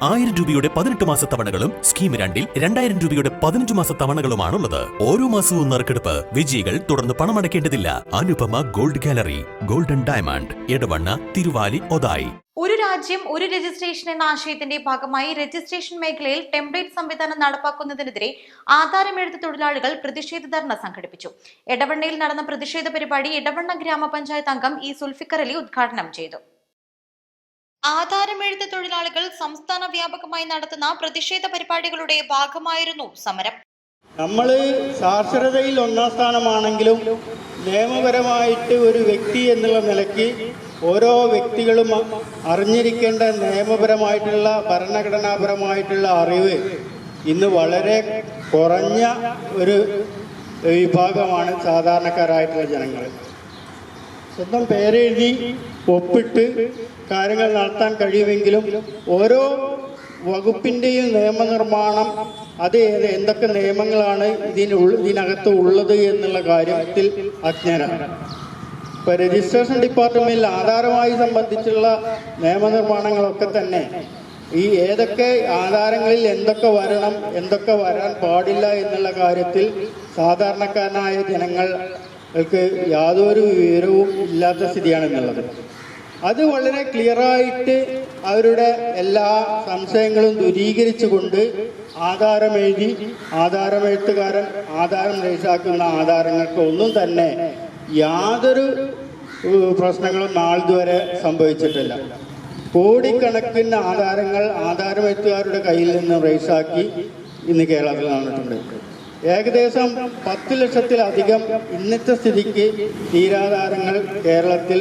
1000 രൂപയുടെ 18 മാസ തവണകളും സ്കീം 2-ൽ 2000 രൂപയുടെ 15 മാസ തവണകളുമാണുള്ളത്. ഓരോ മാസവും നറുക്കെടുപ്പ്. വിജയികൾ തുടർന്ന് പണമടയ്ക്കേണ്ടതില്ല. Anupama gold gallery, golden diamond, Edavanna, Thiruvali, Othayi. ഒരു രാജ്യം ഒരു രജിസ്ട്രേഷൻ എന്ന ആശയത്തിന്റെ ഭാഗമായി രജിസ്ട്രേഷൻ മേഖലയിൽ ടെംപ്ലേറ്റ് സംവിധാനം നടപ്പാക്കുന്നതിനെതിരെ ആധാരമെഴുത്ത് തൊഴിലാളികൾ പ്രതിഷേധ ധർണ സംഘടിപ്പിച്ചു. എടവണ്ണയിൽ നടന്ന പ്രതിഷേധ പരിപാടി എടവണ്ണ ഗ്രാമപഞ്ചായത്ത് അംഗം ഇ സുൽഫിക്കർ അലി ഉദ്ഘാടനം ചെയ്തു. ആധാരമെഴുത്ത് തൊഴിലാളികൾ സംസ്ഥാന വ്യാപകമായി നടത്തുന്ന പ്രതിഷേധ പരിപാടികളുടെ ഭാഗമായിരുന്നു സമരം. നമ്മൾ സാക്ഷരതയിൽ 1-ാം സ്ഥാനമാണെങ്കിലും നിയമപരമായിട്ട് ഒരു വ്യക്തി എന്നുള്ള നിലയ്ക്ക് ഓരോ വ്യക്തികളും അറിഞ്ഞിരിക്കേണ്ട നിയമപരമായിട്ടുള്ള ഭരണഘടനാപരമായിട്ടുള്ള അറിവ് ഇന്ന് വളരെ കുറഞ്ഞ ഒരു വിഭാഗമാണ് സാധാരണക്കാരായിട്ടുള്ള ജനങ്ങൾ. സ്വന്തം പേരെഴുതി ഒപ്പിട്ട് കാര്യങ്ങൾ നടത്താൻ കഴിയുമെങ്കിലും ഓരോ വകുപ്പിൻ്റെയും നിയമനിർമ്മാണം അത് എന്തൊക്കെ നിയമങ്ങളാണ് ഇതിനകത്ത് ഉള്ളത് എന്നുള്ള കാര്യത്തിൽ അജ്ഞരാണ്. ഇപ്പോൾ രജിസ്ട്രേഷൻ ഡിപ്പാർട്ട്മെൻറ്റിൽ ആധാരമായി സംബന്ധിച്ചുള്ള നിയമനിർമ്മാണങ്ങളൊക്കെ തന്നെ ഈ ഏതൊക്കെ ആധാരങ്ങളിൽ എന്തൊക്കെ വരണം, എന്തൊക്കെ വരാൻ പാടില്ല എന്നുള്ള കാര്യത്തിൽ സാധാരണക്കാരനായ ജനങ്ങൾക്ക് യാതൊരു വിവരവും ഇല്ലാത്ത സ്ഥിതിയാണെന്നുള്ളത്. അത് വളരെ ക്ലിയറായിട്ട് അവരുടെ എല്ലാ സംശയങ്ങളും ദൂരീകരിച്ചുകൊണ്ട് ആധാരമെഴുതി ആധാരമെഴുത്തുകാരൻ ആധാരം രജിസ്റ്ററാക്കുന്ന ആധാരങ്ങൾക്ക് ഒന്നും തന്നെ യാതൊരു പ്രശ്നങ്ങളും നാളിതുവരെ സംഭവിച്ചിട്ടില്ല. കോടിക്കണക്കിന് ആധാരങ്ങൾ ആധാരമെഴുത്തുകാരുടെ കയ്യിൽ നിന്ന് രജിസ്റ്ററാക്കി ഇന്ന് കേരളത്തിൽ നടന്നിട്ടുണ്ട്. ഏകദേശം 10 ലക്ഷത്തിലധികം ഇന്നത്തെ സ്ഥിതിക്ക് തീരാധാരങ്ങൾ കേരളത്തിൽ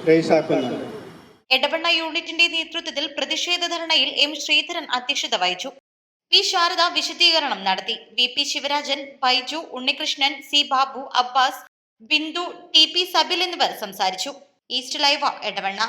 രജിസ്റ്ററാക്കുന്നുണ്ട്. എടവണ്ണ യൂണിറ്റിന്റെ നേതൃത്വത്തിൽ പ്രതിഷേധ ധർണയിൽ എം ശ്രീധരൻ അധ്യക്ഷത വഹിച്ചു. പി ശാരദ വിശദീകരണം നടത്തി. V P Sivarajan, Baiju, Unnikrishnan, C Babu, Abbas, Bindu, T P Sabil എന്നിവർ സംസാരിച്ചു. East Live Edavanna.